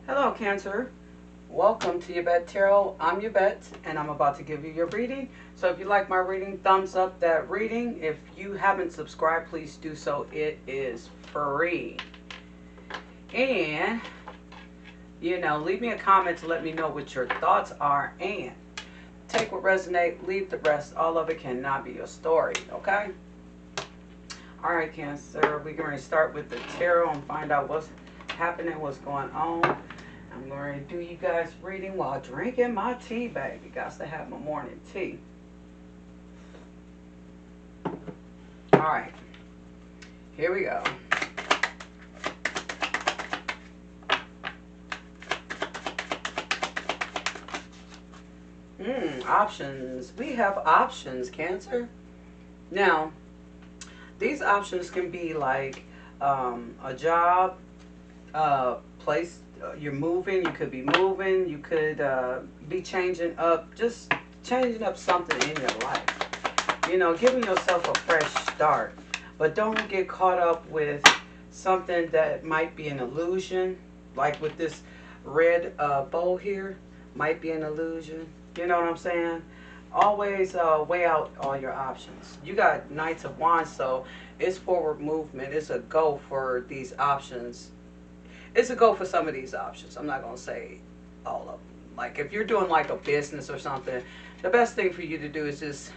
Hello, Cancer. Welcome to Yvette Tarot. I'm Yvette, and I'm about to give you your reading. So if you like my reading, thumbs up that reading. If you haven't subscribed, please do so. It is free. And, leave me a comment to let me know what your thoughts are. And take what resonates, leave the rest. All of it cannot be your story, okay? All right, Cancer. We're going to start with the tarot and find out what's happening, what's going on. I'm going to do you guys reading while drinking my tea, baby. Got to have my morning tea. All right. Here we go. Options. We have options, Cancer. Now, these options can be like a job, place. You're moving. You could be moving. You could be changing up, just changing up something in your life. Giving yourself a fresh start. But don't get caught up with something that might be an illusion, like with this red bow here, might be an illusion. You know what I'm saying? Always weigh out all your options. You got Knights of Wands, so it's forward movement. It's a go for these options. It's a go for some of these options. I'm not going to say all of them. Like if you're doing like a business or something, the best thing for you to do is just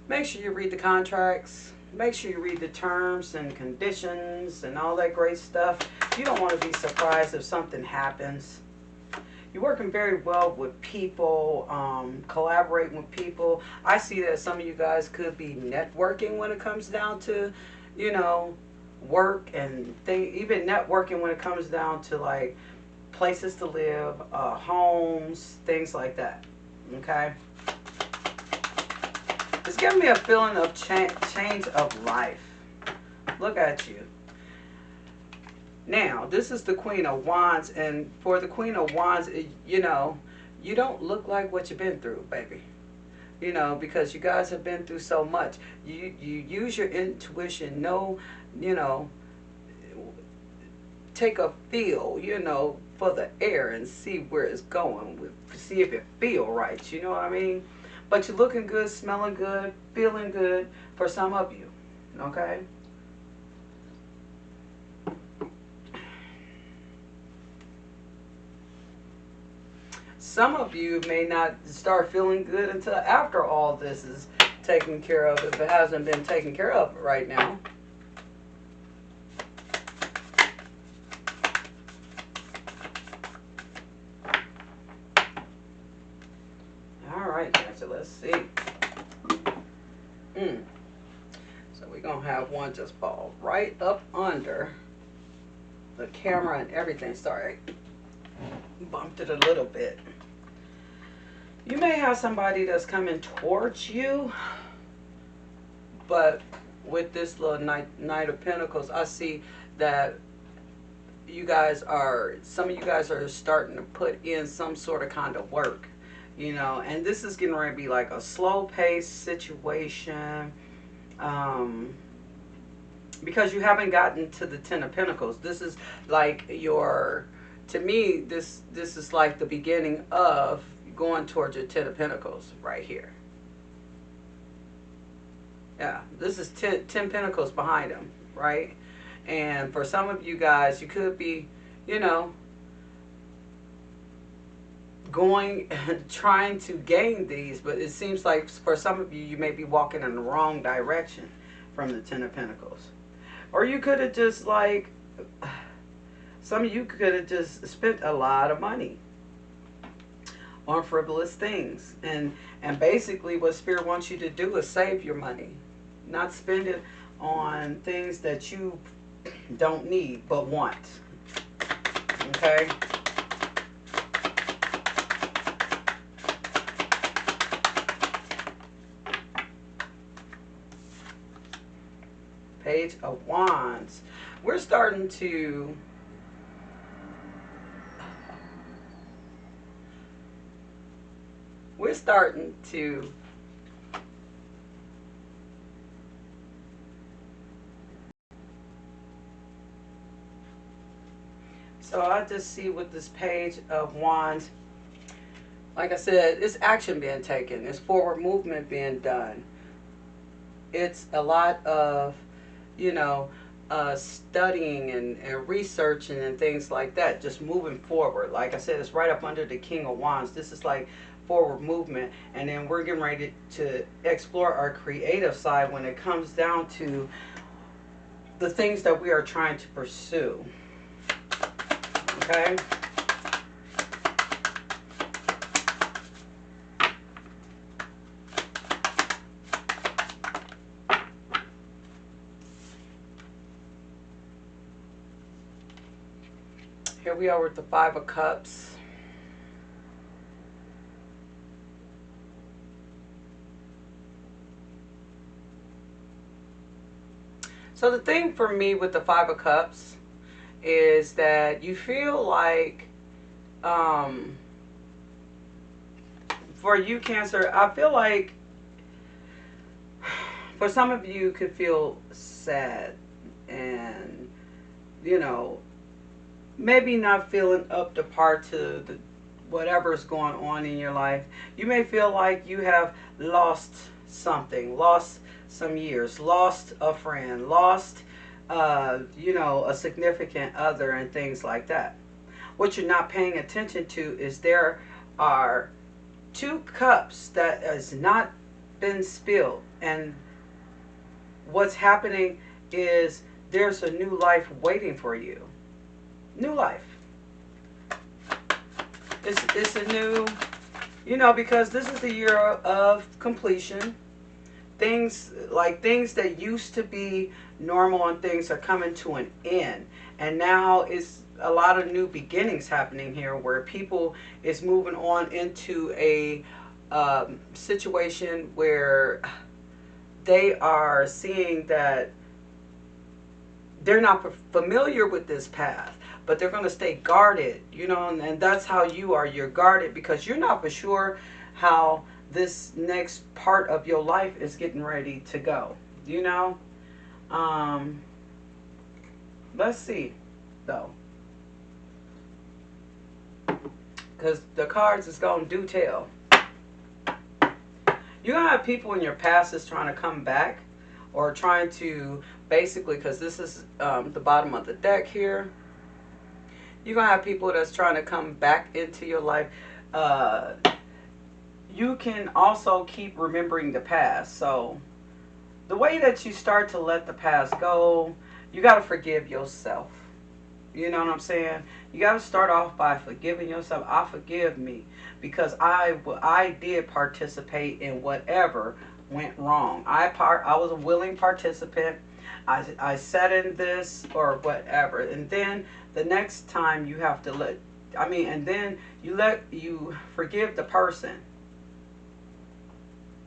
make sure you read the contracts. Make sure you read the terms and conditions and all that great stuff. You don't want to be surprised if something happens. You're working very well with people, collaborating with people. I see that some of you guys could be networking when it comes down to, work and even networking when it comes down to like places to live, homes, things like that. Okay? It's giving me a feeling of change of life. Look at you. Now, this is the Queen of Wands, and for the Queen of Wands, you don't look like what you've been through, baby. Because you guys have been through so much. You use your intuition, take a feel, for the air and see where it's going. See if it feel right, you know what I mean? But you're looking good, smelling good, feeling good for some of you, okay? Some of you may not start feeling good until after all this is taken care of, if it hasn't been taken care of right now. All right, Cancer, let's see. So we're going to have one just fall right up under the camera and everything. Sorry, bumped it a little bit. You may have somebody that's coming towards you, but with this little Knight of Pentacles, I see that some of you guys are starting to put in some sort of kind of work, and this is getting ready to be like a slow paced situation, because you haven't gotten to the Ten of Pentacles. This is like to me, this is like the beginning of going towards your Ten of Pentacles right here. Yeah, this is 10 Pentacles behind him, right? And for some of you guys, you could be, trying to gain these, but it seems like for some of you, you may be walking in the wrong direction from the Ten of Pentacles. Or you could have just some of you could have just spent a lot of money on frivolous things. And basically what Spirit wants you to do is save your money. Not spend it on things that you don't need but want. Okay? Page of Wands. We're starting to So I just see with this Page of Wands, like I said, it's action being taken. It's forward movement being done. It's a lot of, you know, studying and researching and things like that. Just moving forward. Like I said, it's right up under the King of Wands. This is like forward movement. And then we're getting ready to explore our creative side when it comes down to the things that we are trying to pursue. Okay? Here we are with the Five of Cups. So the thing for me with the Five of Cups is that you feel like, for you, Cancer, I feel like for some of you could feel sad and, you know, maybe not feeling up to par to the whatever's going on in your life. You may feel like you have lost something, lost some years, lost a friend, lost, you know, a significant other and things like that. What you're not paying attention to is there are two cups that has not been spilled, and what's happening is there's a new life waiting for you. New life. It's a new, you know, because this is the year of completion. Things that used to be normal and things are coming to an end. And now it's a lot of new beginnings happening here where people is moving on into a situation where they are seeing that they're not familiar with this path, but they're going to stay guarded, you know, and that's how you are. You're guarded because you're not for sure how this next part of your life is getting ready to go, you know. Let's see, though, because the cards is going to do tell. You're going to have people in your past that's trying to come back or trying to basically, because this is the bottom of the deck here, you're going to have people that's trying to come back into your life. You can also keep remembering the past. So the way that you start to let the past go, you got to forgive yourself. You know what I'm saying? You got to start off by forgiving yourself. I forgive me because I did participate in whatever went wrong. I was a willing participant. I sat in this or whatever. And then the next time you have to and then you forgive the person.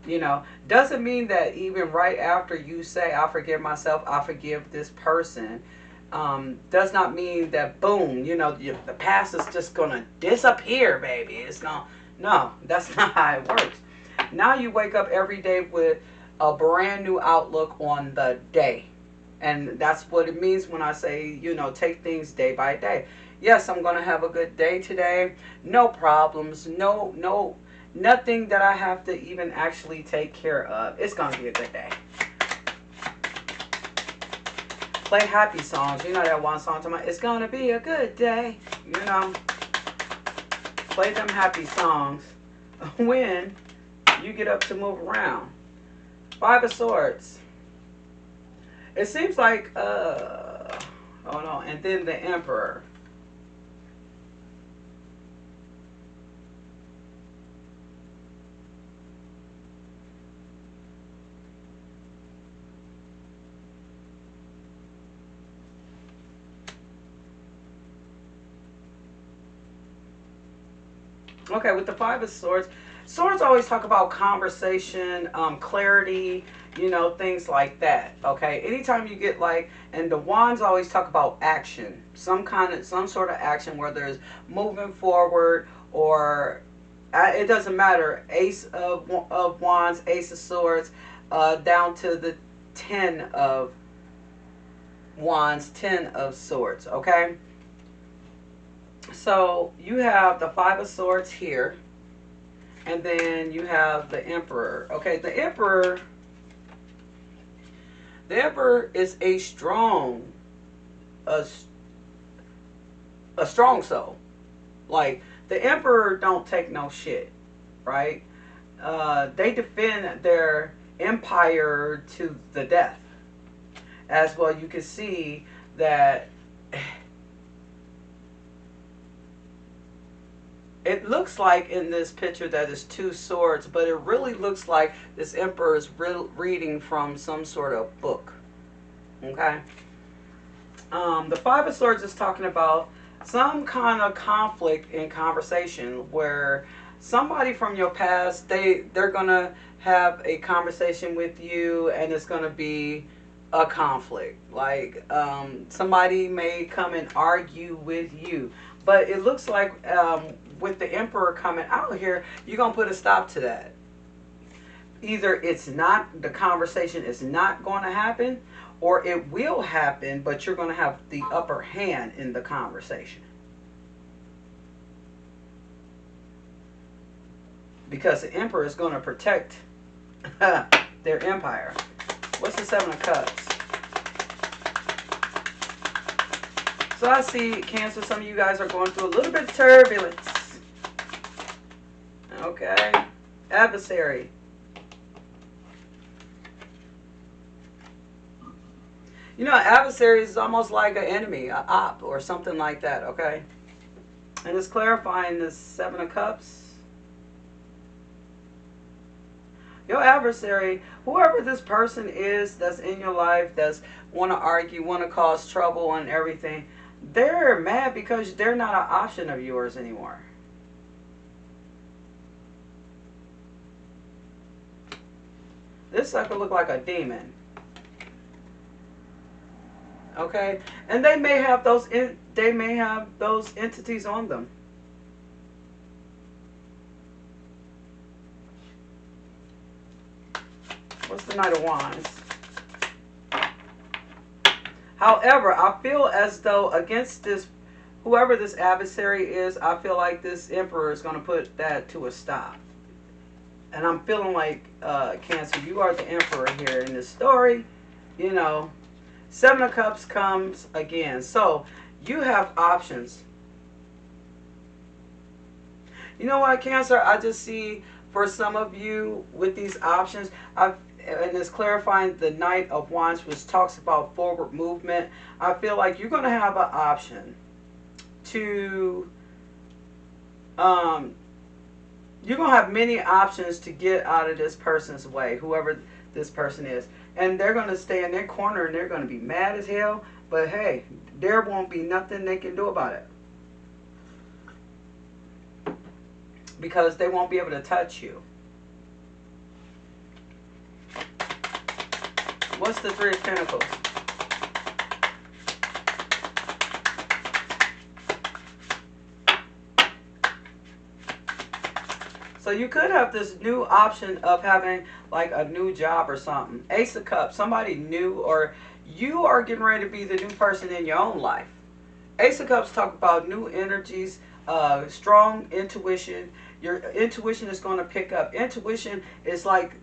You know, doesn't mean that even right after you say, I forgive myself, I forgive this person, does not mean that, boom, you know, the past is just going to disappear, baby. It's not, no, that's not how it works. Now you wake up every day with a brand new outlook on the day. And that's what it means when I say, you know, take things day by day. Yes, I'm going to have a good day today. No problems. Nothing that I have to even actually take care of. It's going to be a good day. Play happy songs. You know that one song talking about, it's going to be a good day. You know. Play them happy songs when you get up to move around. Five of Swords. It seems like, oh no, and then the Emperor. Okay, with the Five of Swords, swords always talk about conversation, clarity, you know, things like that. Okay, anytime you get like, and the wands always talk about action, some sort of action, whether it's moving forward or it doesn't matter. Ace of wands, Ace of Swords, down to the 10 of wands, 10 of swords. Okay. So you have the Five of Swords here, and then you have the Emperor. Okay, the Emperor is a, a strong soul. Like, the Emperor don't take no shit, right? They defend their empire to the death. As well, you can see that it looks like in this picture that it's two swords, but it really looks like this emperor is reading from some sort of book. Okay. The Five of Swords is talking about some kind of conflict in conversation where somebody from your past, they're gonna have a conversation with you, and it's gonna be a conflict. Like, somebody may come and argue with you, but it looks like, with the Emperor coming out here, you're gonna put a stop to that. Either it's not, the conversation is not going to happen, or it will happen, but you're going to have the upper hand in the conversation. Because the Emperor is going to protect their empire. What's the Seven of Cups? So I see, Cancer, some of you guys are going through a little bit of turbulence. Okay. Adversary. You know, adversary is almost like an enemy, an op, or something like that, okay? And it's clarifying this Seven of Cups. Your adversary, whoever this person is that's in your life, that's want to argue, want to cause trouble and everything, they're mad because they're not an option of yours anymore. This sucker look like a demon. Okay, and they may have those entities on them. What's the Knight of Wands? However, I feel as though against this, whoever this adversary is, I feel like this Emperor is going to put that to a stop. And I'm feeling like, Cancer, you are the Emperor here in this story. You know, Seven of Cups comes again. So, you have options. You know what, Cancer? I just see for some of you with these options, and it's clarifying the Knight of Wands, which talks about forward movement. I feel like you're going to have an option to, you're going to have many options to get out of this person's way, whoever this person is. And they're going to stay in their corner and they're going to be mad as hell. But hey, there won't be nothing they can do about it. Because they won't be able to touch you. What's the Three of Pentacles? So you could have this new option of having like a new job or something. Ace of Cups, somebody new, or you are getting ready to be the new person in your own life. Ace of Cups talk about new energies, strong intuition. Your intuition is going to pick up. Intuition is like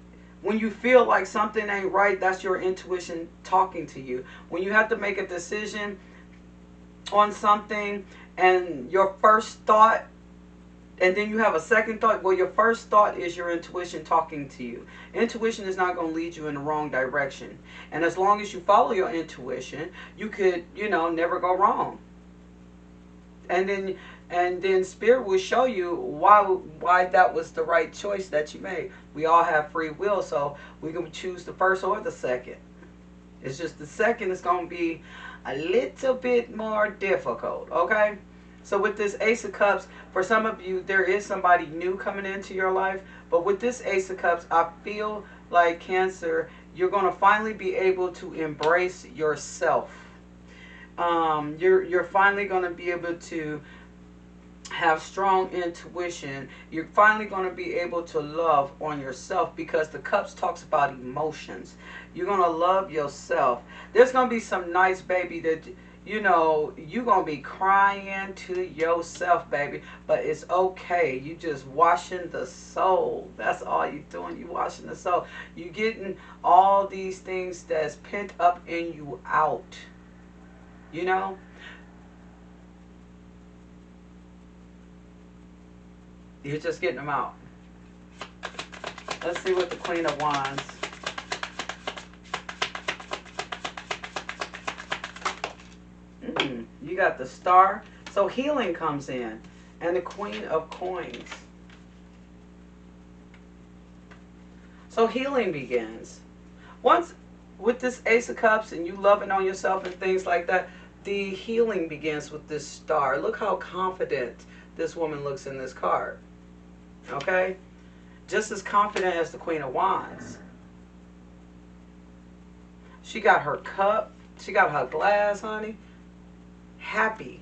when you feel like something ain't right, that's your intuition talking to you. When you have to make a decision on something and your first thought, and then you have a second thought, well, your first thought is your intuition talking to you. Intuition is not going to lead you in the wrong direction. And as long as you follow your intuition, you could, never go wrong. And then Spirit will show you why that was the right choice that you made. We all have free will, so we can choose the first or the second. It's just the second is going to be a little bit more difficult, okay? So with this Ace of Cups, for some of you, there is somebody new coming into your life. But with this Ace of Cups, I feel like, Cancer, you're going to finally be able to embrace yourself. You're finally going to be able to have strong intuition. You're finally going to be able to love on yourself, because the Cups talks about emotions. You're going to love yourself. There's going to be some nights, baby, that you know, you're going to be crying to yourself, baby. But it's okay. You just washing the soul. That's all you doing. You washing the soul. You getting all these things that's pent up in you out. You know? You're just getting them out. Let's see what the Queen of Wands. You got the Star. So healing comes in. And the Queen of Coins. So healing begins. Once with this Ace of Cups and you loving on yourself and things like that, the healing begins with this Star. Look how confident this woman looks in this card. Okay? Just as confident as the Queen of Wands. She got her cup. She got her glass, honey. Happy.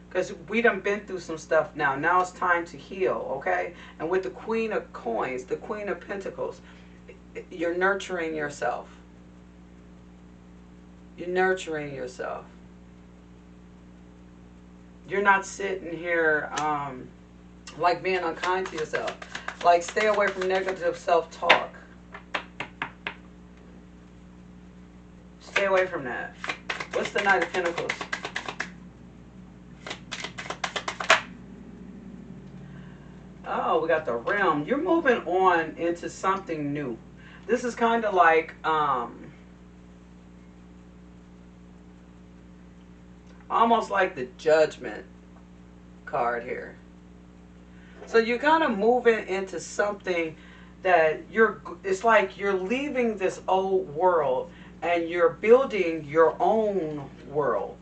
Because we done been through some stuff now. Now it's time to heal, okay? And with the Queen of Coins, the Queen of Pentacles, you're nurturing yourself. You're nurturing yourself. You're not sitting here like being unkind to yourself. Like, stay away from negative self-talk. Stay away from that. What's the Knight of Pentacles? Oh, we got the Realm. You're moving on into something new. This is kind of like almost like the Judgment card here. So you're kind of moving into something that it's like you're leaving this old world and you're building your own world.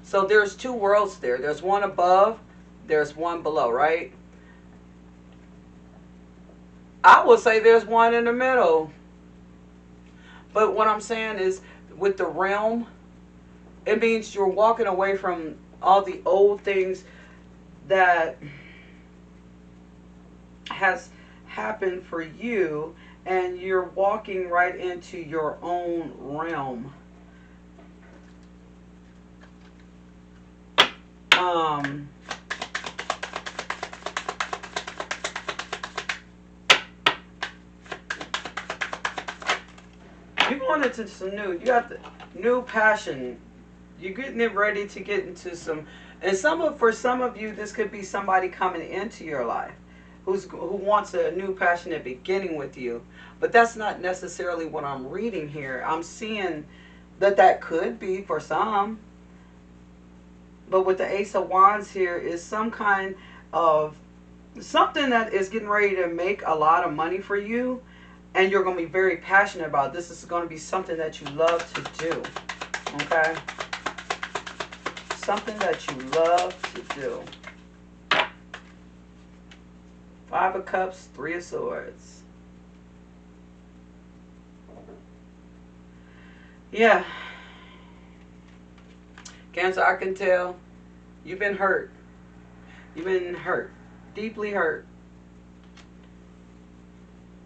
So there's two worlds there. There's one above, there's one below, right? I would say there's one in the middle. But what I'm saying is, with the Realm, it means you're walking away from all the old things that has happened for you, and you're walking right into your own realm. You're going into some new, you got the new passion. You're getting it ready to get into some, and for some of you, this could be somebody coming into your life who wants a new passionate beginning with you. But that's not necessarily what I'm reading here. I'm seeing that could be for some. But with the Ace of Wands here is some kind of something that is getting ready to make a lot of money for you, and you're going to be very passionate about. This is going to be something that you love to do. Okay? Something that you love to do. Five of Cups, Three of Swords. Yeah. Cancer, I can tell you've been hurt. You've been hurt. Deeply hurt.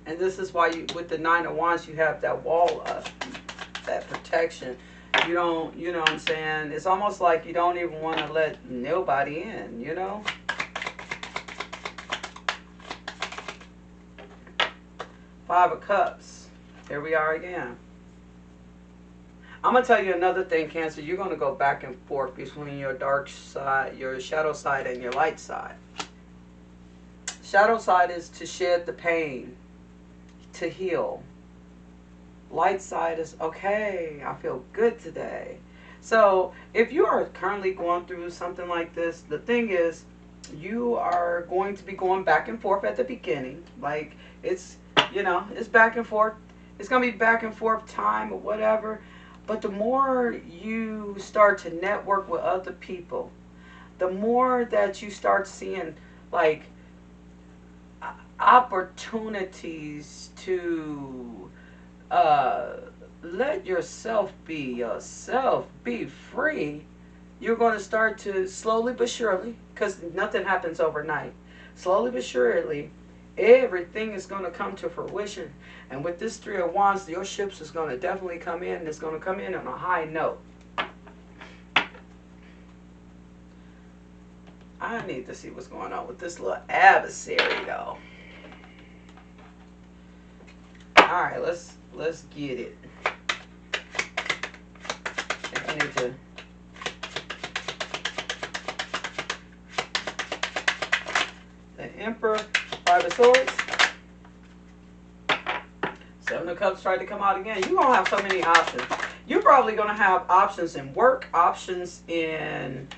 And this is why with the Nine of Wands, you have that wall up. That protection. You don't, you know what I'm saying? It's almost like you don't even want to let nobody in, you know? Five of Cups. Here we are again. I'm going to tell you another thing, Cancer. You're going to go back and forth between your dark side, your shadow side, and your light side. Shadow side is to shed the pain, to heal. Light side is, okay, I feel good today. So if you are currently going through something like this, the thing is, you are going to be going back and forth at the beginning. Like, it's, you know, it's back and forth. It's going to be back and forth time or whatever. But the more you start to network with other people, the more that you start seeing, like, opportunities to let yourself, be free, you're going to start to slowly but surely, because nothing happens overnight, slowly but surely, everything is going to come to fruition. And with this Three of Wands, your ships is going to definitely come in, and it's going to come in on a high note. I need to see what's going on with this little adversary, though. All right, let's get it. I need to. The Emperor, Five of Swords. Seven of Cups tried to come out again. You're gonna have so many options. You're probably gonna have options in work, options in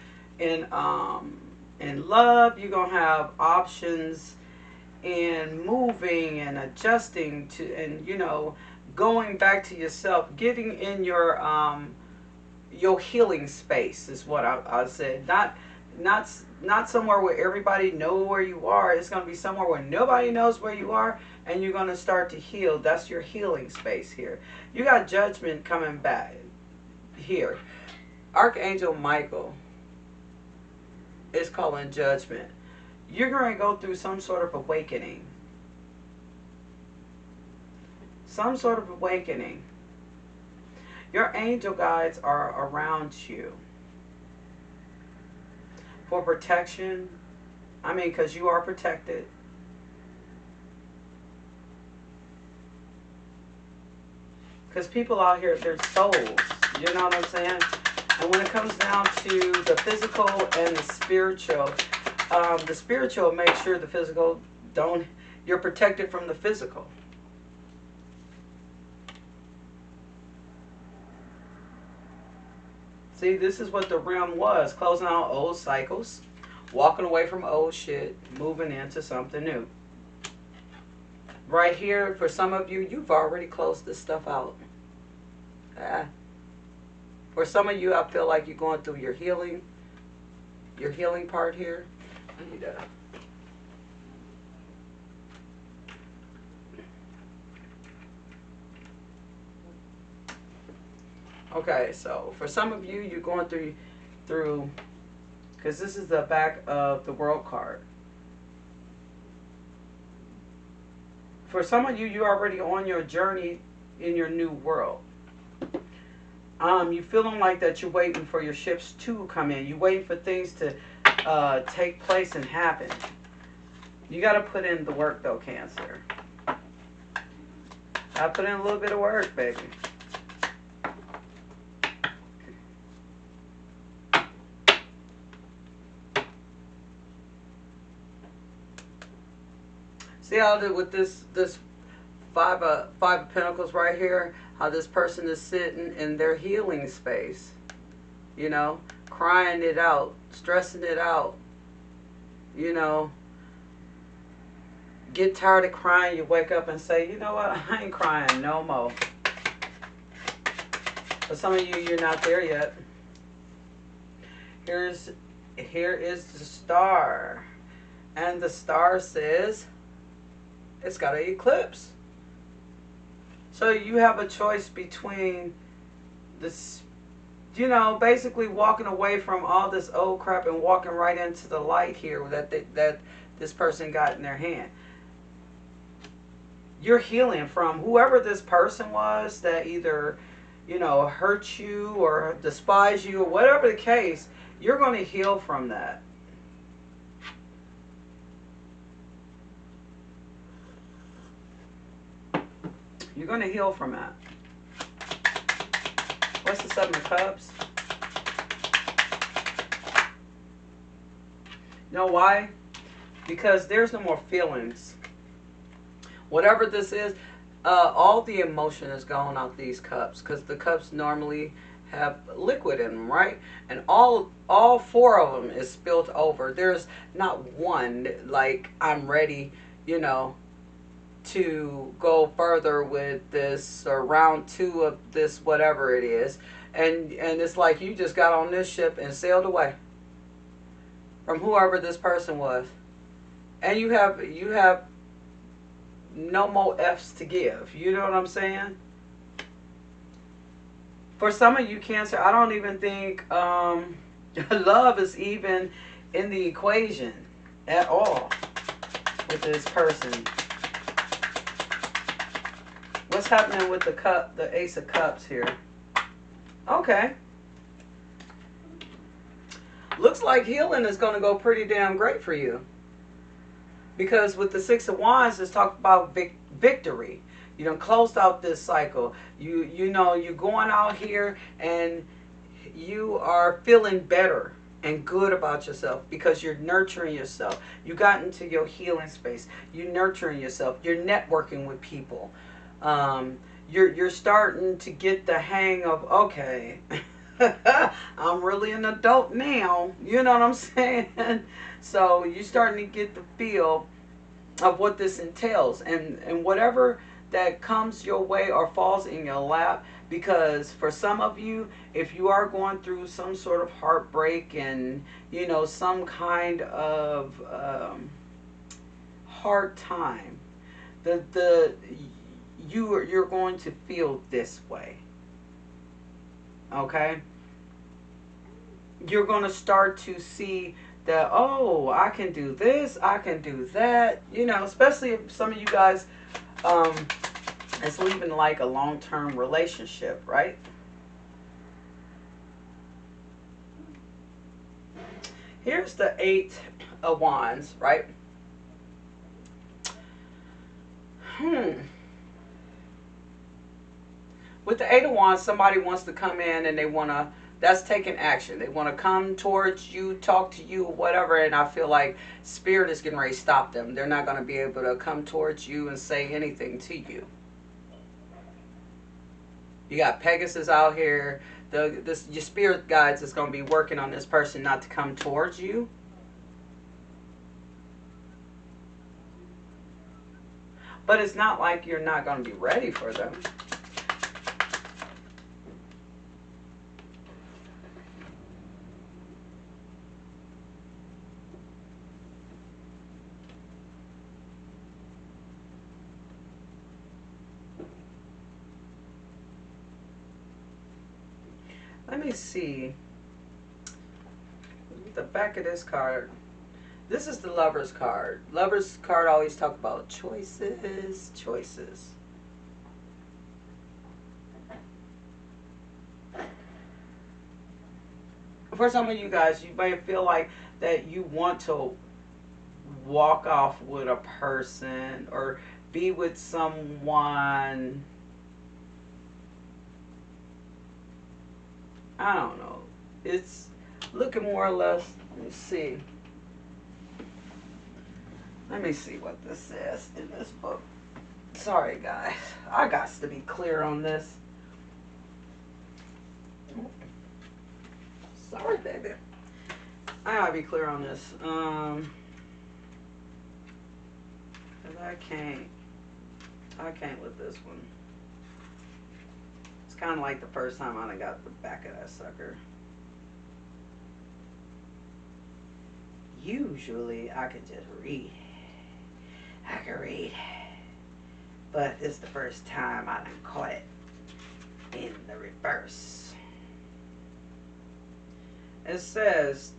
love. You're gonna have options in moving and adjusting to, and going back to yourself, getting in your healing space is what I said. Not somewhere where everybody knows where you are. It's going to be somewhere where nobody knows where you are, and you're going to start to heal. That's your healing space here. You got Judgment coming back here. Archangel Michael is calling Judgment. You're going to go through some sort of awakening. Some sort of awakening. Your angel guides are around you for protection. I mean, because you are protected. Because people out here, they're souls. You know what I'm saying? And when it comes down to the physical and the spiritual makes sure the physical you're protected from the physical. See, this is what the realm was. Closing out old cycles, walking away from old shit, moving into something new. Right here, for some of you, you've already closed this stuff out. For some of you, I feel like you're going through your healing part here. I need to... Okay, so for some of you, you're going through, because this is the back of the World card. For some of you, you're already on your journey in your new world. You feeling like that you're waiting for your ships to come in. You're waiting for things to take place and happen. You got to put in the work, though, Cancer. I put in a little bit of work, baby. See how with this five of Pentacles right here, how this person is sitting in their healing space, crying it out, stressing it out, get tired of crying, you wake up and say, you know what, I ain't crying no more. For some of you, you're not there yet. Here is the star, and the star says it's got an eclipse. So you have a choice between this, basically walking away from all this old crap and walking right into the light here that this person got in their hand. You're healing from whoever this person was that either, hurt you or despise you or whatever the case. You're going to heal from that. You're going to heal from that. What's the Seven of Cups? You know why? Because there's no more feelings. Whatever this is, all the emotion is gone out these cups. Because the cups normally have liquid in them, right? And all four of them is spilled over. There's not one, like, I'm ready, to go further with this, or round two of this, whatever it is, and it's like you just got on this ship and sailed away from whoever this person was, and you have no more F's to give. You know what I'm saying? For some of you, Cancer, I don't even think love is even in the equation at all with this person. What's happening with the Ace of Cups here? Okay. Looks like healing is going to go pretty damn great for you. Because with the Six of Wands, it's talking about victory. You done closed out this cycle. You know, you're going out here and you are feeling better and good about yourself because you're nurturing yourself. You got into your healing space. You're nurturing yourself. You're networking with people. You're starting to get the hang of, okay, I'm really an adult now. You know what I'm saying? So you're starting to get the feel of what this entails, and whatever that comes your way or falls in your lap. Because for some of you, if you are going through some sort of heartbreak and you know some kind of hard time, the you're going to feel this way. Okay, you're going to start to see that, oh, I can do this, I can do that, you know, especially if some of you guys um, is leaving like a long-term relationship, right? Here's the Eight of Wands, right? With the Eight of Wands, somebody wants to come in and they want to, that's taking action. They want to come towards you, talk to you, whatever, and I feel like Spirit is getting ready to stop them. They're not going to be able to come towards you and say anything to you. You got Pegasus out here. Your spirit guides is going to be working on this person not to come towards you. But it's not like you're not going to be ready for them. Let me see. The back of this card. This is the Lover's card. Lover's card always talk about choices, choices. For some of you guys, you may feel like that you want to walk off with a person or be with someone. I don't know. It's looking more or less. Let me see. Let me see what this says in this book. Sorry, guys. I got to be clear on this. Sorry, baby. I gotta be clear on this. Cause I can't with this one. It's kind of like the first time I got the back of that sucker. Usually I could just read. I can read. But this is the first time I done caught it in the reverse. It says,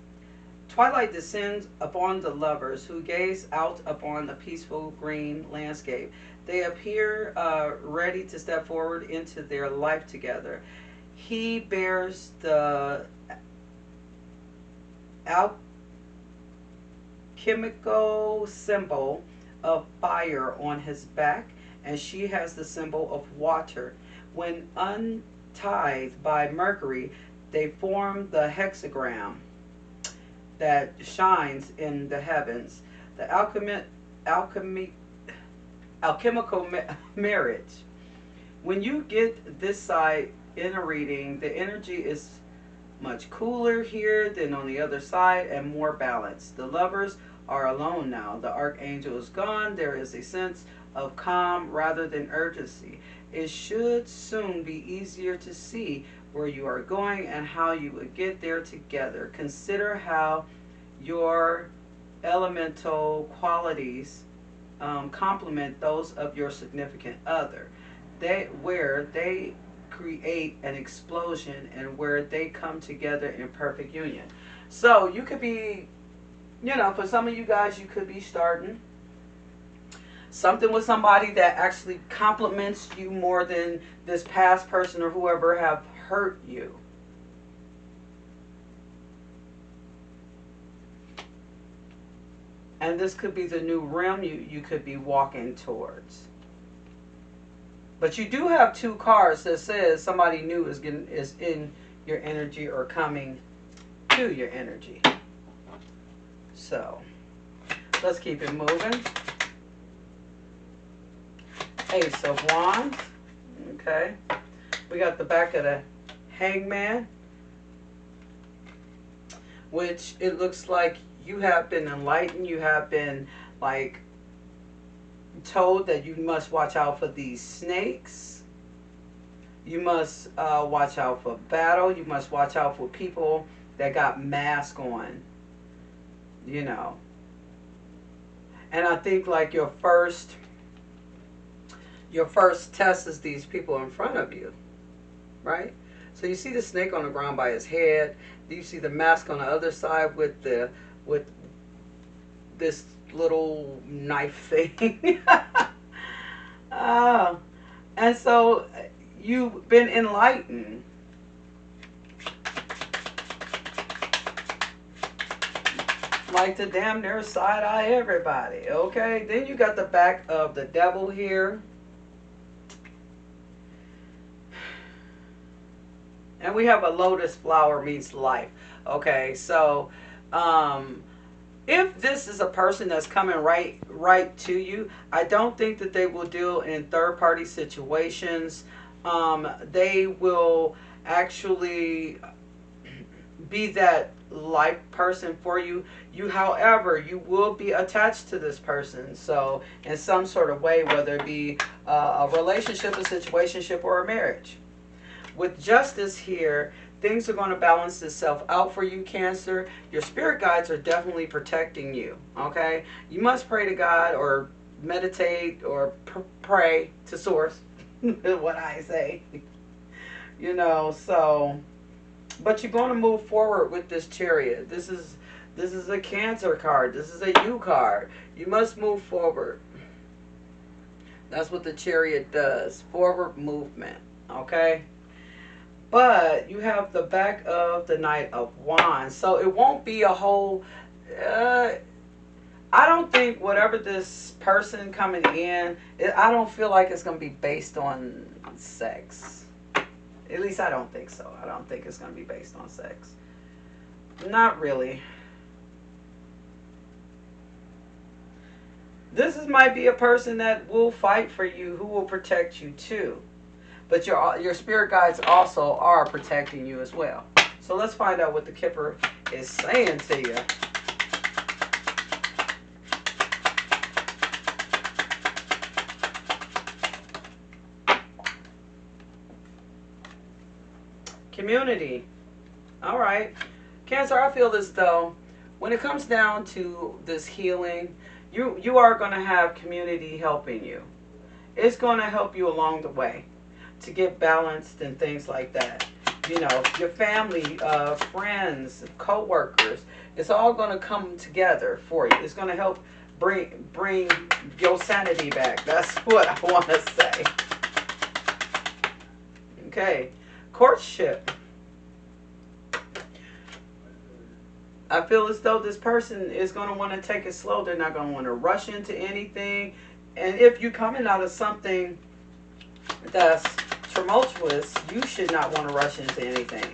twilight descends upon the lovers who gaze out upon the peaceful green landscape. They appear ready to step forward into their life together. He bears the alchemical symbol of fire on his back, and she has the symbol of water. When untied by Mercury, they form the hexagram that shines in the heavens. The alchemical marriage. When you get this side in a reading, the energy is much cooler here than on the other side and more balanced. The lovers are alone now. The archangel is gone. There is a sense of calm rather than urgency. It should soon be easier to see where you are going and how you would get there together. Consider how your elemental qualities complement those of your significant other. Where they create an explosion and where they come together in perfect union. So you could be, you know, for some of you guys, you could be starting something with somebody that actually compliments you more than this past person or whoever have hurt you. And this could be the new realm you could be walking towards. But you do have two cards that says somebody new is in your energy or coming to your energy. So let's keep it moving. Ace of Wands. Okay. We got the back of the Hangman, which it looks like you have been enlightened. You have been like told that you must watch out for these snakes. You must watch out for battle. You must watch out for people that got masks on. You know. And I think like your first test is these people in front of you. Right? So you see the snake on the ground by his head. You see the mask on the other side with this little knife thing. And so you've been enlightened. Like to damn near side eye everybody. Okay? Then you got the back of the devil here. And we have a lotus flower meets life. Okay, so if this is a person that's coming right to you, I don't think that they will deal in third-party situations. They will actually be that life person for you. However, you will be attached to this person. So in some sort of way, whether it be a relationship, a situationship, or a marriage. With justice here, things are going to balance itself out for you, Cancer. Your spirit guides are definitely protecting you, okay? You must pray to God or meditate or pray to Source, is what I say. You know, so, but you're going to move forward with this Chariot. This is a Cancer card. This is a you card. You must move forward. That's what the Chariot does. Forward movement, okay? But you have the back of the Knight of Wands. So it won't be a whole... I don't think whatever this person coming in... I don't feel like it's going to be based on sex. At least I don't think so. I don't think it's going to be based on sex. Not really. This might be a person that will fight for you, who will protect you too. But your spirit guides also are protecting you as well. So let's find out what the Kipper is saying to you. Community. All right. Cancer, I feel as though when it comes down to this healing, you are going to have community helping you. It's going to help you along the way to get balanced and things like that. You know, your family, friends, co-workers, it's all going to come together for you. It's going to help bring your sanity back. That's what I want to say. Okay, courtship. I feel as though this person is going to want to take it slow. They're not going to want to rush into anything. And if you're coming out of something that's tumultuous, you should not want to rush into anything.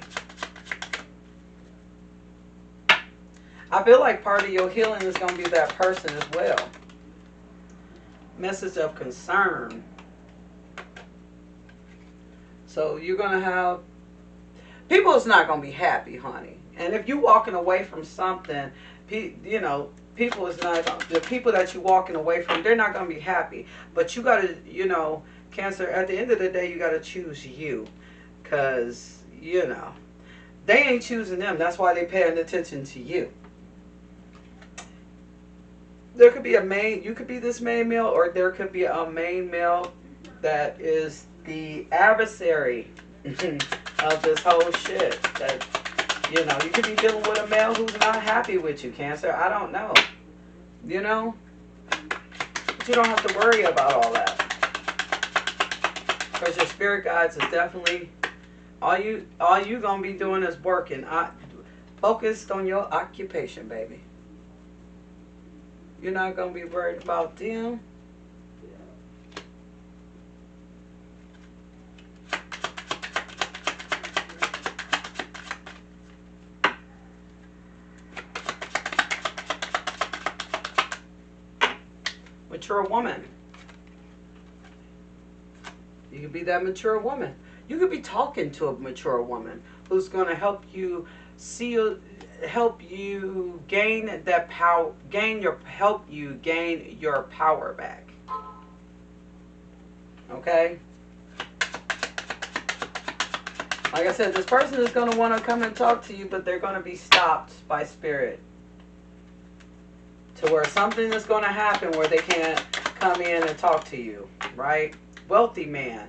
I feel like part of your healing is going to be that person as well. Message of concern. So you're going to have... people is not going to be happy, honey. And if you're walking away from something, you know, people is not... the people that you're walking away from, they're not going to be happy. But you got to, you know... Cancer, at the end of the day, you got to choose you. Because, you know, they ain't choosing them. That's why they paying attention to you. There could be a main, you could be this main male, or there could be a main male that is the adversary of this whole shit. That, you know, you could be dealing with a male who's not happy with you, Cancer. I don't know. You know? But you don't have to worry about all that. Because your spirit guides is definitely, all you gonna be doing is working. Focused on your occupation, baby. You're not going to be worried about them. Mature woman. You could be that mature woman. You could be talking to a mature woman who's going to help you help you gain that power, help you gain your power back. Okay? Like I said, this person is going to want to come and talk to you, but they're going to be stopped by spirit. To where something is going to happen where they can't come in and talk to you, right? Wealthy man.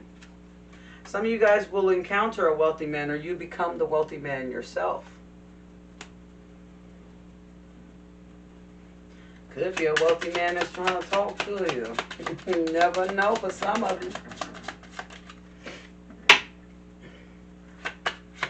Some of you guys will encounter a wealthy man, or you become the wealthy man yourself. Could be a wealthy man that's trying to talk to you. You never know for some of you.